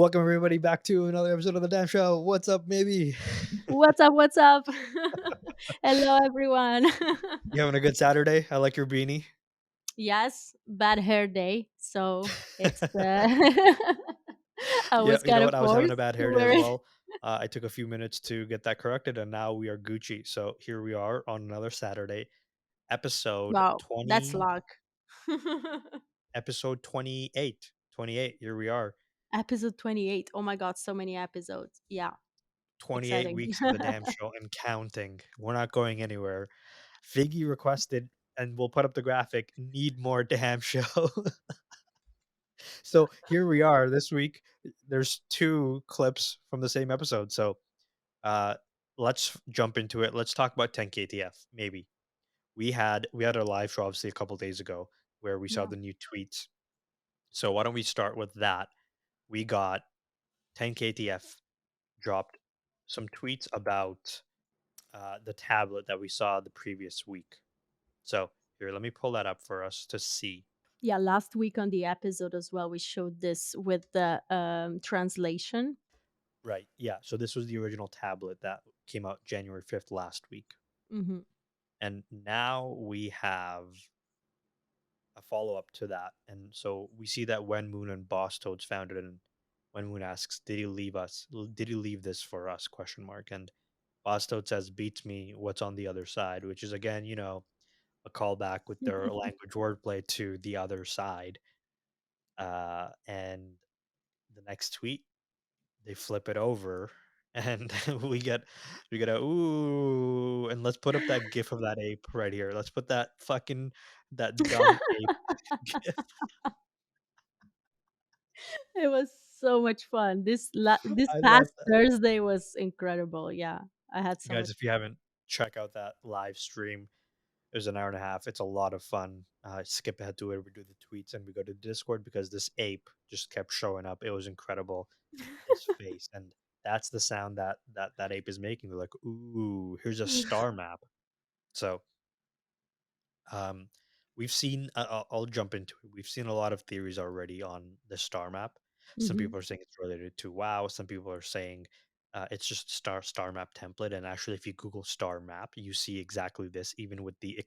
Welcome everybody back to another episode of the Damn Show. What's up, maybe? What's up? What's up? Hello, everyone. You having a good Saturday? I like your beanie. Yes, bad hair day. So it's I Yeah, was you know kind what? of I was having a forced bad to hair day wear as it. well. I took a few minutes to get that corrected, and now we are Gucci. So here we are on another Saturday, episode Wow, that's 20, luck. episode 28. 28. Here we are, Episode 28. Oh my God, so many episodes. Yeah, 28 exciting. weeks of the Damn Show and counting. We're not going anywhere. Figgy requested, and we'll put up the graphic. Need more Damn Show. So here we are this week. There's two clips from the same episode. So uh, let's jump into it. Let's talk about 10KTF. Maybe we had a live show obviously a couple days ago where we saw Yeah. the new tweets. So why don't we start with that? We got 10KTF dropped some tweets about the tablet that we saw the previous week. So here, let me pull that up for us to see. Yeah, last week on the episode as well, we showed this with the translation. Right. Yeah. So this was the original tablet that came out January 5th last week. Hmm. And now we have a follow up to that. And so we see that Wen Moon and Boss Toads found it, and Wen Moon asks, "Did he leave us? Did he leave this for us?" Question mark. And Boss Toad says, "Beats me. What's on the other side?" Which is again, a callback with their language wordplay to the other side. And the next tweet, they flip it over, and we get a ooh, and let's put up that gif of that ape right here. Let's put that dumb ape gif. It was so much fun. This I love past that. Thursday was incredible. Yeah, I had so Guys, much if you haven't, check out that live stream. It was an hour and a half. It's a lot of fun. Skip ahead to it. We do the tweets and we go to Discord because this ape just kept showing up. It was incredible. His face, and that's the sound that ape is making. They're like, "Ooh, here's a fun. star map." So Um, we've seen. I'll jump into it. We've seen a lot of theories already on the star map. Some Mhm. people are saying it's related to WoW. Some people are saying it's just star map template. And actually, if you Google star map, you see exactly this, even with the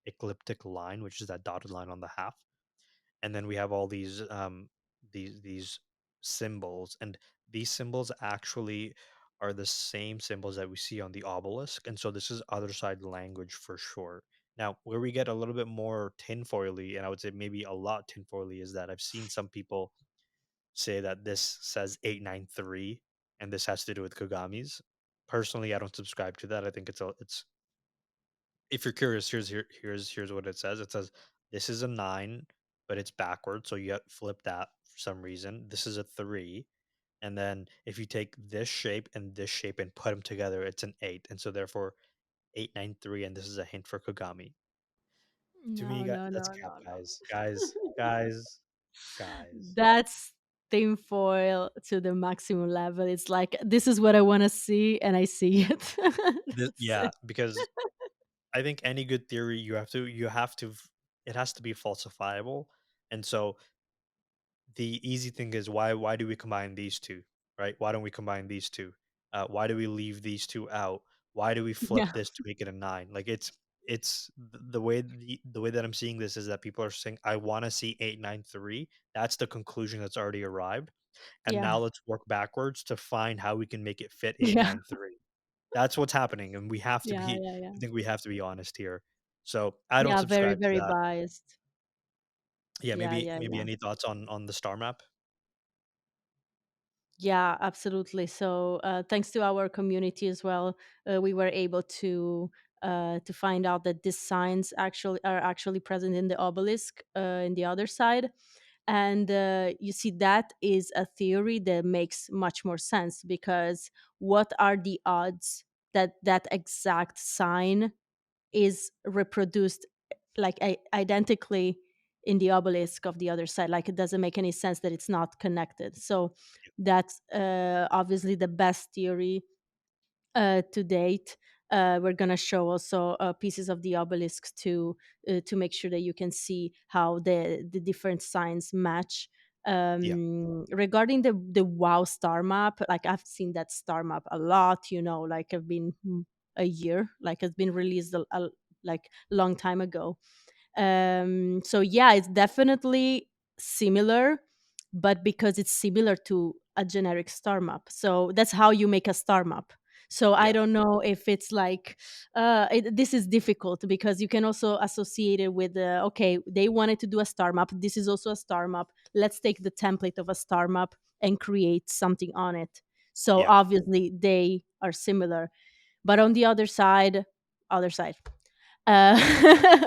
ecliptic line, which is that dotted line on the half. And then we have all these symbols, and these symbols actually are the same symbols that we see on the obelisk, and so this is other side language for sure. Now where we get a little bit more tinfoily, and I would say maybe a lot tinfoily, is that I've seen some people say that this says 893 and this has to do with Kagami's. Personally, I don't subscribe to that. I think it's if you're curious, here's what it says. It says this is a 9, but it's backwards, so you have to flip that for some reason. This is a 3, and then if you take this shape and put them together, it's an 8, and so therefore 893, and this is a hint for Kagami. To me, No, no, that's no, cap, no, no. guys. That's tinfoil to the maximum level. It's like this is what I want to see, and I see it. That's Yeah, it. because I think any good theory it has to be falsifiable, and so the easy thing is why do we combine these two, right? Why don't we combine these two? Why do we leave these two out? Why do we flip Yeah, this to make it a 9? Like the way that I'm seeing this is that people are saying I want to see 893. That's the conclusion that's already arrived, and yeah, now let's work backwards to find how we can make it fit yeah, 893. That's what's happening, and we have to yeah, be. yeah, yeah. I think we have to be honest here. So I don't Yeah, very, subscribe to very that. biased. Yeah, Yeah, maybe yeah, maybe yeah. any thoughts on the star map? Yeah, absolutely. So, thanks to our community as well, we were able to find out that these signs actually are actually present in the obelisk in the other side, and you see that is a theory that makes much more sense because what are the odds that that exact sign is reproduced like identically in the obelisk of the other side? Like it doesn't make any sense that it's not connected. So that's obviously the best theory to date. We're gonna show also pieces of the obelisk to make sure that you can see how the different signs match Yeah. Regarding the WoW star map, like I've seen that star map a lot. Like I've been a year, like it's been released like long time ago. So yeah, it's definitely similar, but because it's similar to a generic star map, so that's how you make a star map. So I Yeah. don't know if it's like this is difficult because you can also associate it with okay, they wanted to do a star map. This is also a star map. Let's take the template of a star map and create something on it. So Yeah. obviously they are similar, but on the other side,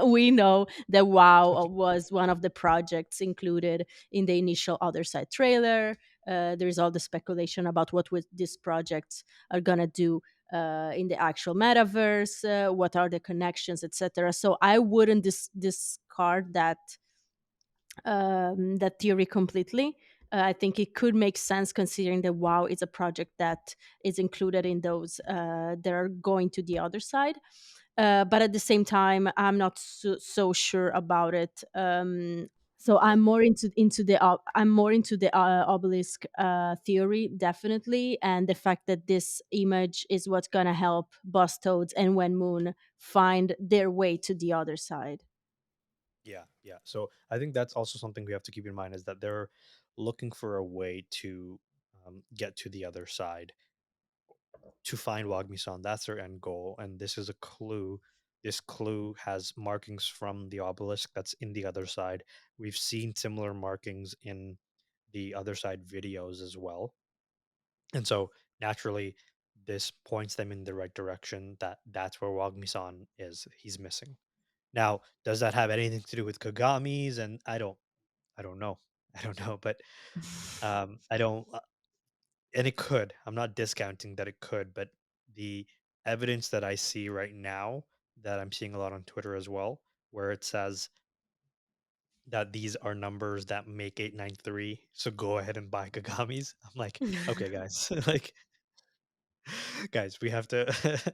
we know that WoW was one of the projects included in the initial Otherside trailer. There's all the speculation about what these projects are gonna do in the actual metaverse, what are the connections, etc. So I wouldn't discard that theory completely. I think it could make sense considering that WoW is a project that is included in those that are going to the other side. But at the same time, I'm not so sure about it. So I'm more into the obelisk theory, definitely, and the fact that this image is what's gonna help Boss Toads and Wen Moon find their way to the other side. Yeah, yeah. So I think that's also something we have to keep in mind is that they're looking for a way to get to the other side to find Wagmi-san. That's their end goal, and this is a clue. This clue has markings from the obelisk that's in the other side. We've seen similar markings in the other side videos as well, and so naturally, this points them in the right direction. That's where Wagmi-san is. He's missing. Now, does that have anything to do with Kagami's? And I don't know. I don't know, but I don't, and it could. I'm not discounting that it could, but the evidence that I see right now, that I'm seeing a lot on Twitter as well, where it says that these are numbers that make 893, so go ahead and buy Kagami's. I'm like, okay, guys, like, guys, we have to,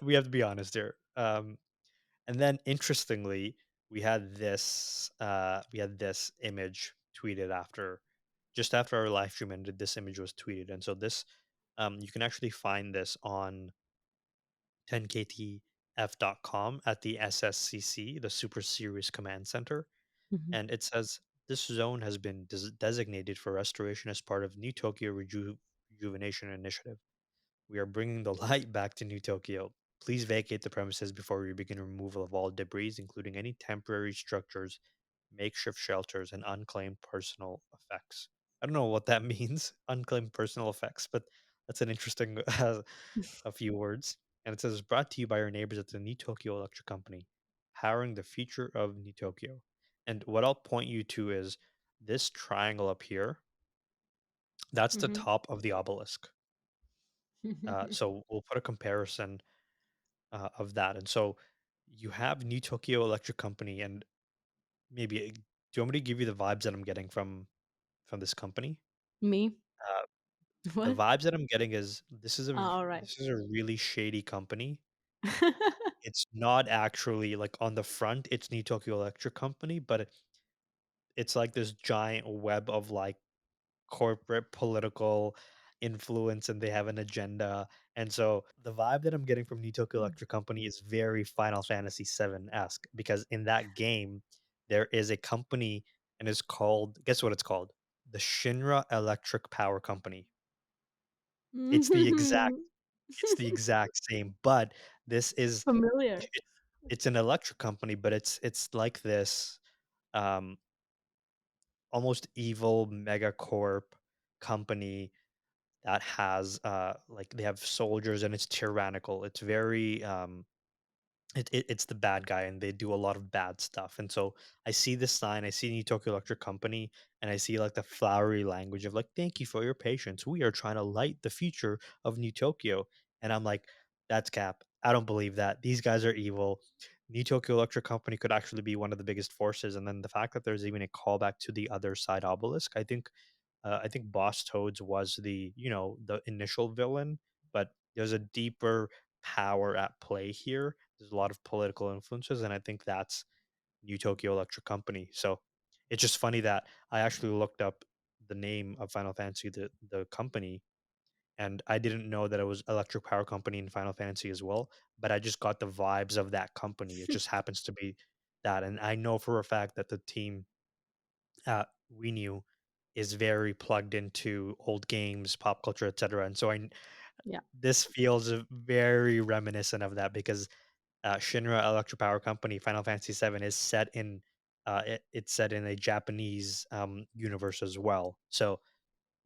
we have to be honest here. And then interestingly, we had this image tweeted after, just after our live stream ended. This image was tweeted, and so this, you can actually find this on 10KTF.com at the SSCC, the Super Series Command Center, Mhm. and it says this zone has been designated for restoration as part of New Tokyo Rejuvenation Initiative. We are bringing the light back to New Tokyo. Please vacate the premises before we begin removal of all debris, including any temporary structures, makeshift shelters, and unclaimed personal effects. I don't know what that means, unclaimed personal effects, but that's an interesting a few words. And it says, brought to you by our neighbors at the New Tokyo Electric Company, powering the future of New Tokyo. And what I'll point you to is this triangle up here. That's the Mhm. top of the obelisk. So we'll put a comparison of that. And so you have New Tokyo Electric Company, and maybe do you want me to give you the vibes that I'm getting from this company? Me? Uh, the What? vibes that I'm getting is All right. this is a really shady company. It's not actually like on the front. It's New Tokyo Electric Company, but it's like this giant web of like corporate political influence, and they have an agenda. And so the vibe that I'm getting from New Tokyo Electric Company is very Final Fantasy 7-esque, because in that game there is a company, and it's called, guess what it's called? The Shinra Electric Power Company. It's the exact it's the exact same, but this is Familiar. it, it's an electric company, but it's like this um almost evil megacorp company that has like they have soldiers, and it's tyrannical. It's very it's the bad guy, and they do a lot of bad stuff. And so I see this sign, I see New Tokyo Electric Company, and I see like the flowery language of like, thank you for your patience, we are trying to light the future of New Tokyo. And I'm like, that's cap. I don't believe that. These guys are evil. New Tokyo Electric Company could actually be one of the biggest forces. And then the fact that there's even a callback to the other side obelisk, I think Boss Toads was the, the initial villain, but there's a deeper power at play here. There's a lot of political influences, and I think that's New Tokyo Electric Company. So It's just funny that I actually looked up the name of Final Fantasy, the company, and I didn't know that it was Electric Power Company in Final Fantasy as well, but I just got the vibes of that company. It just happens to be that, and I know for a fact that the team we knew is very plugged into old games, pop culture, etc. And so Yeah. this feels very reminiscent of that because Shinra Electric Power Company Final Fantasy VII is set in it's set in a Japanese universe as well. So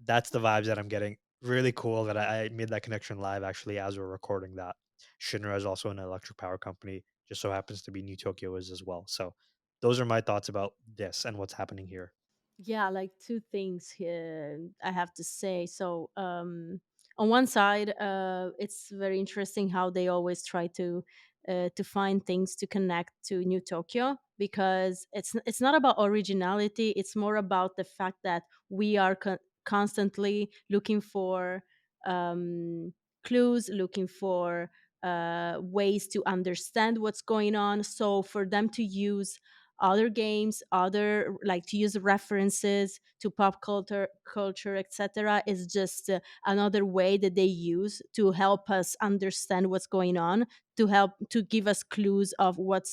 that's the vibes that I'm getting. Really cool that I made that connection live actually as we're recording that. Shinra is also an electric power company, just so happens to be New Tokyo is as well. So those are my thoughts about this and what's happening here. Yeah, like two things here I have to say. So, on one side, it's very interesting how they always try to find things to connect to New Tokyo, because it's not about originality. It's more about the fact that we are constantly looking for clues, looking for ways to understand what's going on. So for them to use other games, other, like, to use references to pop culture, etc., is just another way that they use to help us understand what's going on, to help to give us clues of what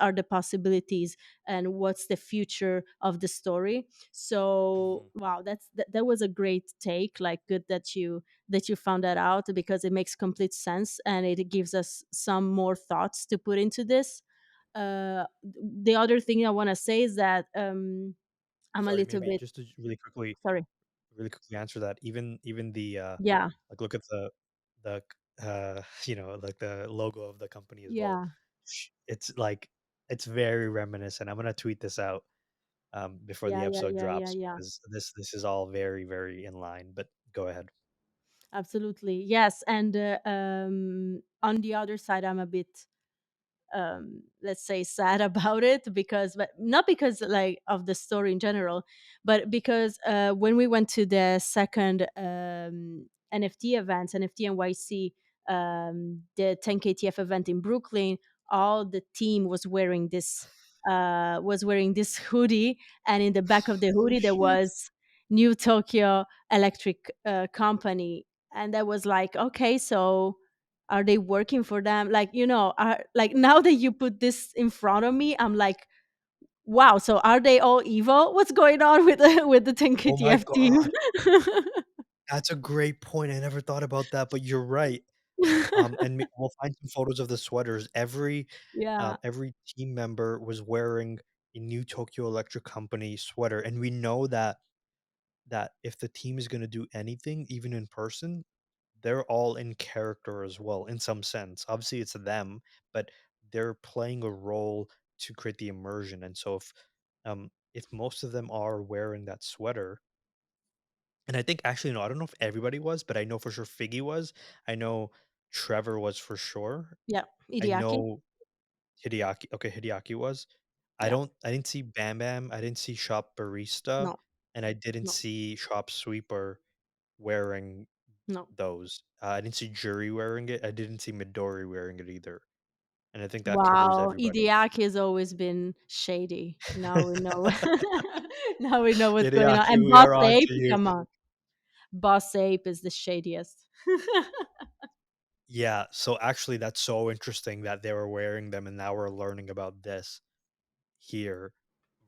are the possibilities and what's the future of the story. So Mhm. wow, that was a great take. Like, good that you found that out, because it makes complete sense and it gives us some more thoughts to put into this. The other thing I want to say is that I'm a Sorry, little maybe bit just to sorry. really quickly answer that. Even the Yeah, like look at the like the logo of the company as well. yeah, It's like it's very reminiscent. I'm gonna tweet this out before the yeah, yeah, episode yeah, yeah, drops yeah. because this is all very in line. But go ahead. Absolutely, yes. And on the other side, I'm a bit, let's say, sad about it, because, but not because like of the story in general, but because when we went to the second NFT NYC, the 10KTF event in Brooklyn, all the team was wearing this hoodie, and in the back of the Oh hoodie there shit! was New Tokyo Electric Company. And I was like, okay, so are they working for them? Like, like, now that you put this in front of me, I'm like, wow, so are they all evil? What's going on with with the Oh my 10KTF team? god, that's a great point. I never thought about that, but you're right. And we'll find some photos of the sweaters. Yeah, Every team member was wearing a new Tokyo Electric Company sweater, and we know that if the team is going to do anything, even in person, they're all in character as well, in some sense. Obviously, it's them, but they're playing a role to create the immersion. And so, if most of them are wearing that sweater, and I think actually no, I don't know if everybody was, but I know for sure Figgy was. I know Trevor was for sure. yeah, I Idiaki. know Hideaki. Okay, Hideaki was. Yeah, I didn't see Bam Bam. I didn't see Shop Barista, no, and I didn't no, see Shop Sweeper wearing no. those. I didn't see Jury wearing it. I didn't see Midori wearing it either. And I think that covers Wow, everybody. Idiaki has always been shady. Now we know. Now we know what's going on. Hideaki, And we Boss are on Ape, to you. come on, Boss Ape is the shadiest. Yeah, so actually that's so interesting that they were wearing them and now we're learning about this here.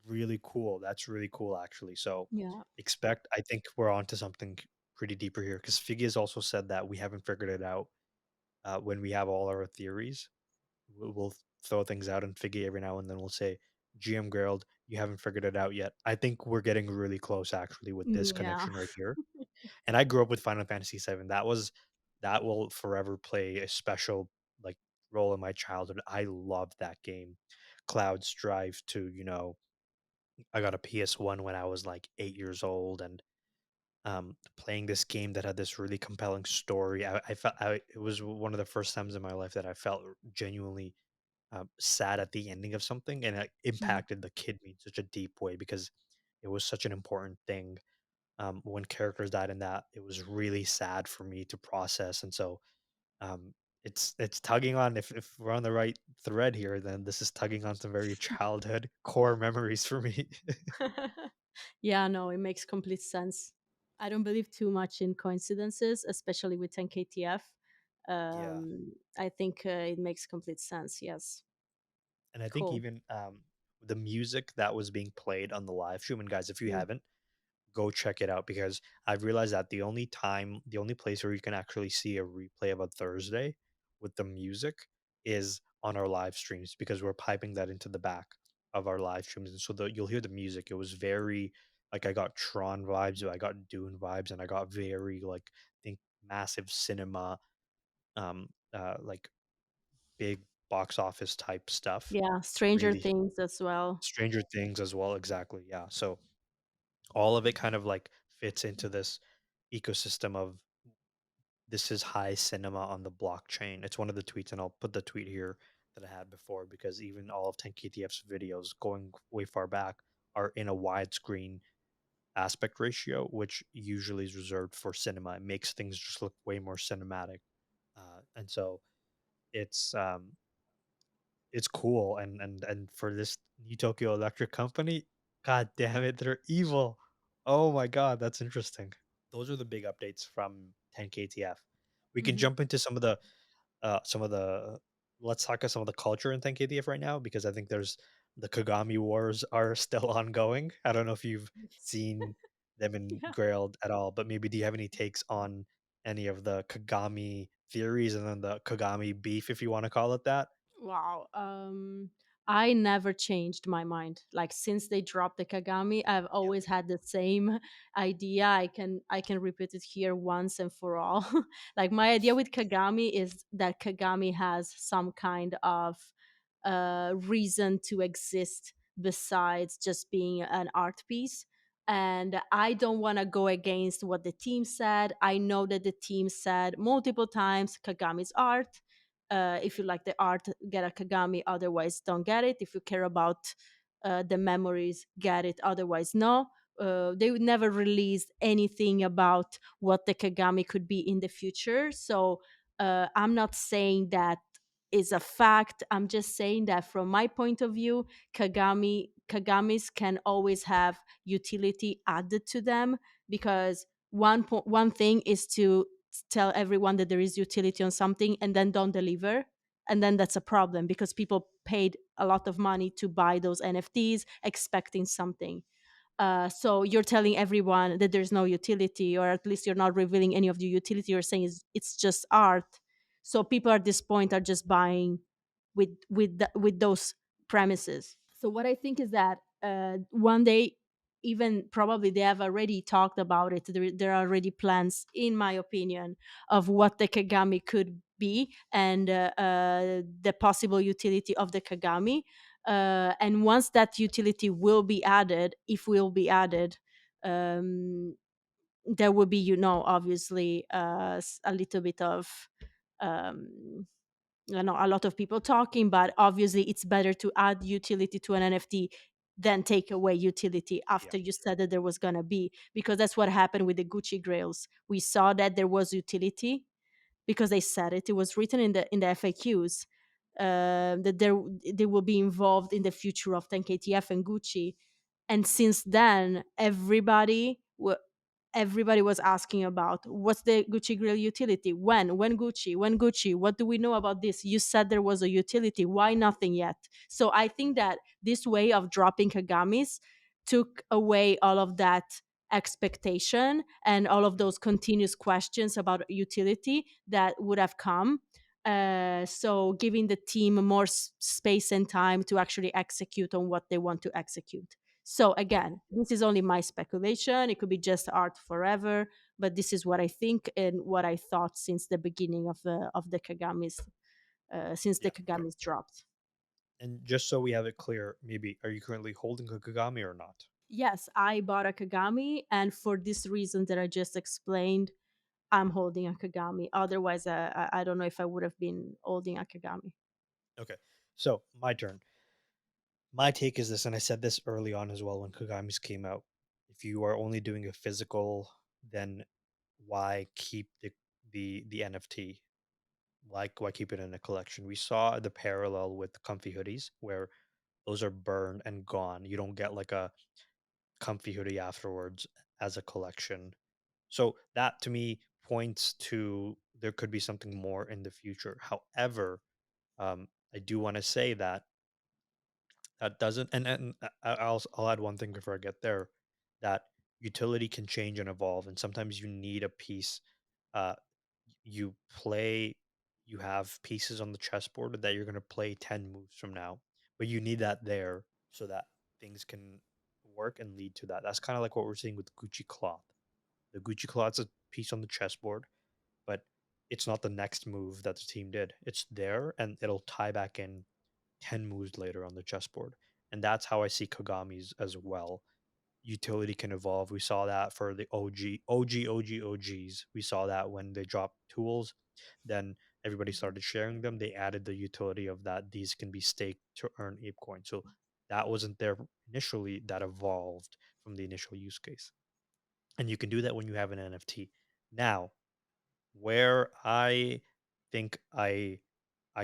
Really cool. That's really cool actually. So Yeah. expect I think we're on to something pretty deeper here because Figgy has also said that we haven't figured it out when we have all our theories. We'll throw things out and Figgy every now and then we'll say, GM Gerald, you haven't figured it out yet. I think we're getting really close actually with this Yeah. connection right here. And I grew up with Final Fantasy VII. That will forever play a special like role in my childhood. I loved that game. Cloud's Drive to, I got a PS1 when I was like 8 years old and playing this game that had this really compelling story. I felt it was one of the first times in my life that I felt genuinely sad at the ending of something, and it Mm. impacted the kid me in such a deep way because it was such an important thing. When characters died in that, it was really sad for me to process, and so It's tugging on, if we're on the right thread here, then this is tugging on some very childhood core memories for me. Yeah, no, it makes complete sense. I don't believe too much in coincidences, especially with 10KTF. Yeah. I think it makes complete sense. Yes. And I think Cool. even, the music that was being played on the live stream, and guys, if you Mm. haven't, go check it out because I've realized that the only place where you can actually see a replay of a Thursday with the music is on our live streams because we're piping that into the back of our live streams. And so you'll hear the music. It was very like I got Tron vibes, I got Dune vibes, and I got very like think massive cinema, like big box office type stuff. Yeah, Stranger Really Things as well. Stranger Things as well, exactly. Yeah. So all of it kind of like fits into this ecosystem of this is high cinema on the blockchain. It's one of the tweets, and I'll put the tweet here that I had before because even all of 10KTF's videos going way far back are in a widescreen aspect ratio, which usually is reserved for cinema. It makes things just look way more cinematic. And so it's um it's cool, and for this New Tokyo Electric company, god damn it, they're evil. Oh my god, that's interesting. Those are the big updates from 10KTF. We can Mhm. jump into some of the let's talk about some of the culture in 10KTF right now because I think there's the Kagami wars are still ongoing. I don't know if you've seen them in Yeah. Grailed at all, but maybe do you have any takes on any of the Kagami theories and then the Kagami beef, if you want to call it that? Wow. I never changed my mind. Like since they dropped the Kagami, I've Yeah. always had the same idea. I can repeat it here once and for all. Like my idea with Kagami is that Kagami has some kind of reason to exist besides just being an art piece. And I don't want to go against what the team said. I know that the team said multiple times Kagami's art. If you like the art, get a Kagami. Otherwise, don't get it. If you care about the memories, get it. Otherwise, no. They would never release anything about what the Kagami could be in the future. So I'm not saying that is a fact. I'm just saying that from my point of view, Kagamis can always have utility added to them because one thing is to tell everyone that there is utility on something and then don't deliver, and then that's a problem because people paid a lot of money to buy those NFTs expecting something. So you're telling everyone that there's no utility, or at least you're not revealing any of the utility. You're saying it's just art. So people at this point are just buying with those premises. So what I think is that one day, even probably they have already talked about it. There are already plans, in my opinion, of what the Kagami could be and the possible utility of the Kagami. And once that utility will be added, if will be added, um, there will be, obviously a little bit of um, I know a lot of people talking, but obviously it's better to add utility to an NFT than take away utility Yeah. after you said that there was gonna be, because that's what happened with the Gucci grails. We saw that there was utility because they said it. It was written in the FAQs that they will be involved in the future of 10KTF and Gucci, and since then everybody was asking about what's the Gucci grill utility, when Gucci, what do we know about this? You said there was a utility, why nothing yet? So I think that this way of dropping Kagamis took away all of that expectation and all of Mhm. those continuous questions about utility that would have come. So giving the team more space and time to actually execute on what they want to execute. So Yeah. again, this is only my speculation. It could be just art forever, but this is what I think and what I thought since the beginning of the Kagamis, since the Yeah. Okay. Kagamis dropped. And just so we have it clear, maybe are you currently holding a Kagami or not? Yes, I bought a Kagami, and for this reason that I just explained, I'm holding a Kagami. Otherwise, I don't know if I would have been holding a Kagami. Okay. So my turn. My take is this, and I said this early on as well when Kagamis came out. If you are only doing a physical, then why keep the NFT? why keep it in a collection? We saw the parallel with comfy hoodies where those are burned and gone. You don't get like a comfy hoodie afterwards as a collection. So that to me points to there could be something more in the future. However, I do want to say that that doesn't, and I'll add one thing before I get there, that utility can change and evolve, and sometimes you need a piece. Uh, you play, you have pieces on the chessboard that you're going to play 10 moves from now, but you need that there so that things can work and lead to that. That's kind of like what we're seeing with Gucci cloth. The Gucci cloth's a piece on the chessboard, but it's not the next move that the team did. It's there and it'll tie back in 10 moves later on the chessboard. And that's how I see Kagami's as well. Utility can evolve. We saw that for the OGs. We saw that when they dropped tools, then everybody started sharing them. They added the utility of that these can be staked to earn ApeCoin. So that wasn't there initially, that evolved from the initial use case. And you can do that when you have an NFT. Now, where I think I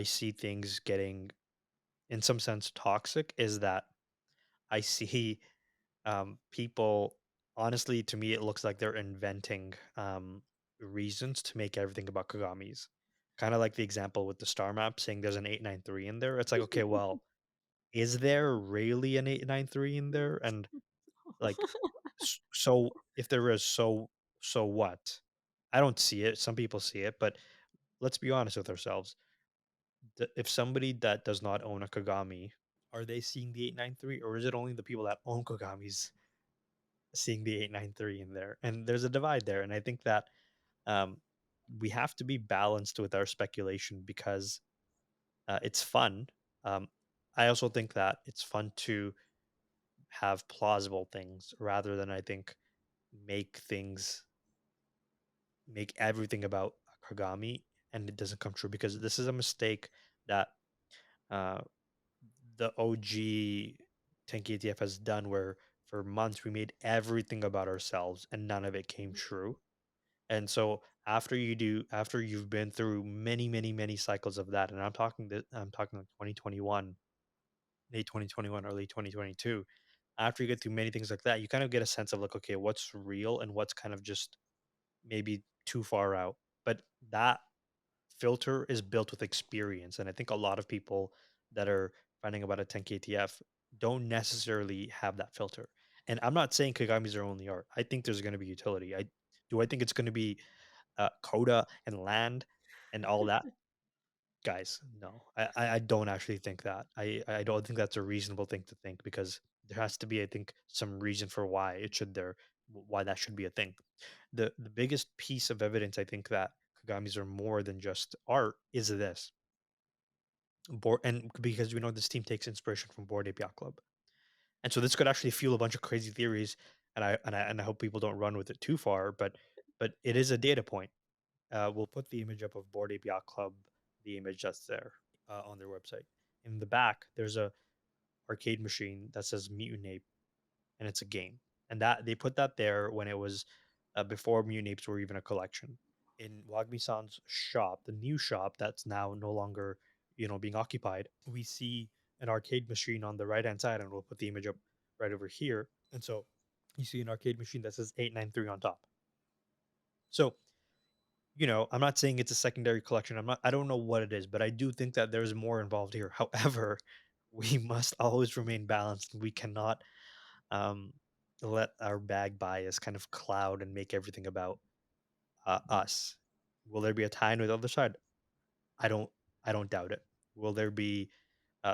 see things getting in some sense toxic is that I see people, honestly, to me it looks like they're inventing reasons to make everything about Kagami's. Kind of like the example with the star map saying there's an 893 in there. It's like, okay, well, is there really an 893 in there? And like, so if there is, so what? I don't see it. Some people see it, but let's be honest with ourselves. If somebody that does not own a Kagami, are they seeing the 893, or is it only the people that own Kagamis seeing the 893 in there? And there's a divide there, and I think that um, we have to be balanced with our speculation because it's fun. Um, I also think that it's fun to have plausible things rather than, I think, make things make everything about Kagami and it doesn't come true, because this is a mistake that uh, the OG 10KTF has done, where for months we made everything about ourselves and none of it came true. And so after you've been through many cycles of that, and I'm talking like 2021, late 2021, early 2022. After you get through many things like that, you kind of get a sense of like, okay, what's real and what's kind of just maybe too far out. But that filter is built with experience. And I think a lot of people that are finding about a 10KTF don't necessarily have that filter. And I'm not saying Kagami's are only art. I think there's going to be utility. I think it's going to be coda and land and all that. Guys, no, I don't actually think that. I don't think that's a reasonable thing to think, because there has to be, I think, some reason for why why that should be a thing. The biggest piece of evidence I think that Kagamis are more than just art is this. And because we know this team takes inspiration from Board Ape Yacht Club. And so this could actually fuel a bunch of crazy theories, and I hope people don't run with it too far, but it is a data point. We'll put the image up of Board Ape Yacht Club, the image that's there on their website. In the back, there's a arcade machine that says Mutant Ape, and it's a game. And that they put that there when it was before Mutant Apes were even a collection. In Wagmi-san's shop, the new shop that's now no longer, being occupied, we see an arcade machine on the right hand side, and we'll put the image up right over here. And so you see an arcade machine that says 893 on top. So I'm not saying it's a secondary collection. I don't know what it is, but I do think that there's more involved here. However, we must always remain balanced. We cannot um, let our bag bias kind of cloud and make everything about us. Will there be a tie with the other side? I don't. I don't doubt it. Will there be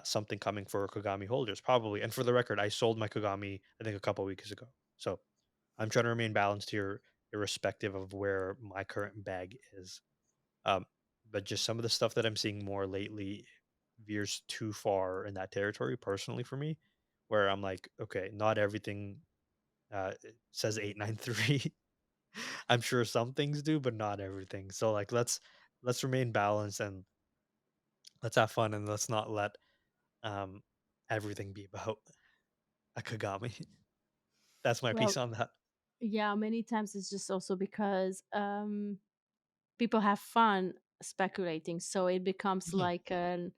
something coming for Kagami holders? Probably. And for the record, I sold my Kagami, I think, a couple weeks ago. So I'm trying to remain balanced here, irrespective of where my current bag is. Um, but just some of the stuff that I'm seeing more lately veers too far in that territory, personally, for me, where I'm like, okay, not everything it says 893. I'm sure some things do, but not everything. So like let's remain balanced and let's have fun, and let's not let um everything be about a Kagami. That's my piece Well, on that. yeah, many times it's just also because people have fun. speculating. So it becomes Mhm. like an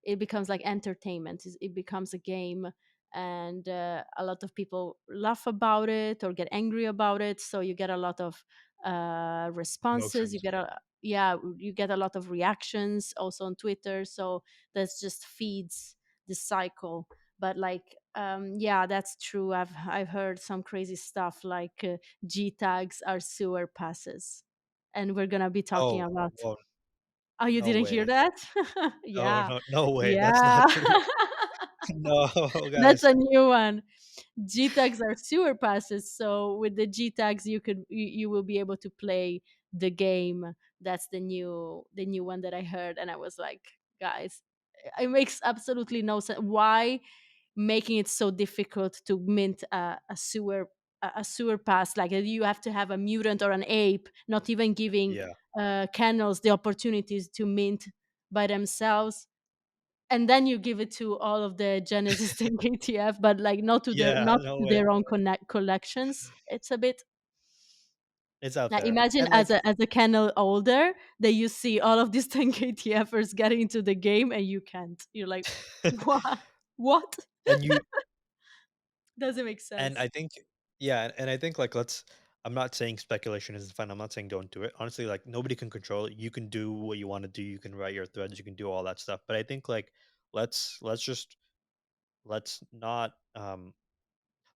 it becomes like entertainment. It becomes a game, and a lot of people laugh about it or get angry about it. So you get a lot of responses. You Emotions. get a Yeah, you get a lot of reactions also on Twitter. So that's just feeds the cycle. But like, yeah, that's true. I've heard some crazy stuff like G tags are sewer passes, and we're gonna be talking Oh, about. well, Oh, you no didn't hear way. that? No, Yeah. no, no way. That's Yeah. not true. No, That's guys. a new one. G tags are sewer passes. So with the G tags, you will be able to play the game. That's the new one that I heard, and I was like, guys, it makes absolutely no sense. Why making it so difficult to mint a sewer pass? Like you have to have a mutant or an ape, not even giving Yeah. kennels the opportunities to mint by themselves, and then you give it to all of the Genesis and KTF, but like Yeah, not no to way. their own collections. It's a bit It's out now. there. Imagine And, like, as a kennel older that you see all of these 10KTFers getting into the game and you can't. You're like, what? What? and you Doesn't make and sense. I think yeah, and I think, like, let's I'm not saying speculation isn't fun, I'm not saying don't do it. Honestly, like, nobody can control it. You can do what you wanna do, you can write your threads, you can do all that stuff, but I think, like, let's just let's not,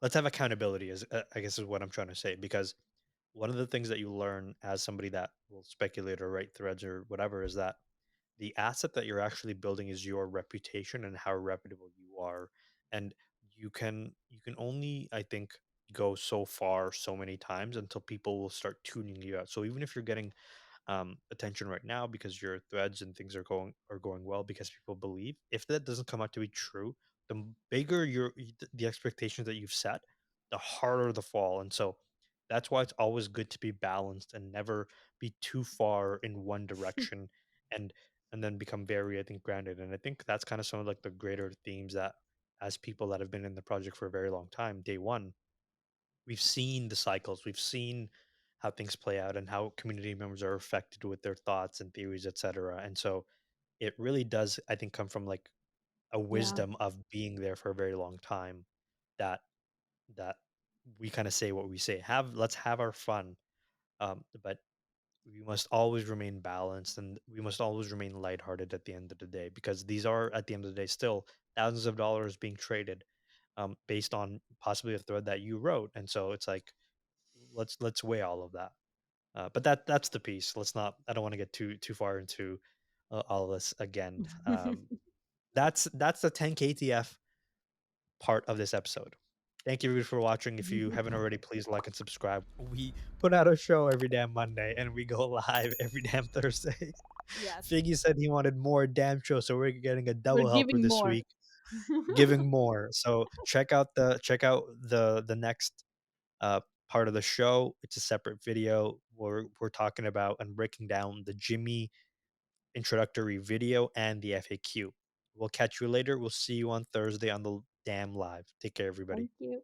let's have accountability is, I guess is what I'm trying to say, because one of the things that you learn as somebody that will speculate or write threads or whatever is that the asset that you're actually building is your reputation and how reputable you are. And you can only, I think, go so far so many times until people will start tuning you out. So even if you're getting attention right now because your threads and things are going well because people believe, if that doesn't come out to be true, the bigger the expectations that you've set, the harder the fall. And so that's why it's always good to be balanced and never be too far in one direction, and and then become very, I think, grounded. And I think that's kind of some of, like, the greater themes that, as people that have been in the project for a very long time, day one, we've seen the cycles, we've seen how things play out and how community members are affected with their thoughts and theories, etc. And so it really does, I think, come from, like, a Yeah. wisdom of being there for a very long time, that that we kind of say what we say, have let's have our fun, but we must always remain balanced and we must always remain lighthearted at the end of the day, because these are, at the end of the day, still thousands of dollars being traded, based on possibly a thread that you wrote. And so it's like, let's weigh all of that. But that's the piece. Let's not. I don't want to get too far into all of this again. That's the 10 KTF part of this episode. Thank you everybody for watching. If you haven't already, please like and subscribe. We put out a show every damn Monday and we go live every damn Thursday. Yes. Figgy said he wanted more damn show, so we're getting a We're double helper giving this more. week, giving more. So check out the next uh, part of the show. It's a separate video where we're talking about and breaking down the Jimmy introductory video and the FAQ. We'll catch you later. We'll see you on Thursday on the damn live. Take care, everybody. Thank you.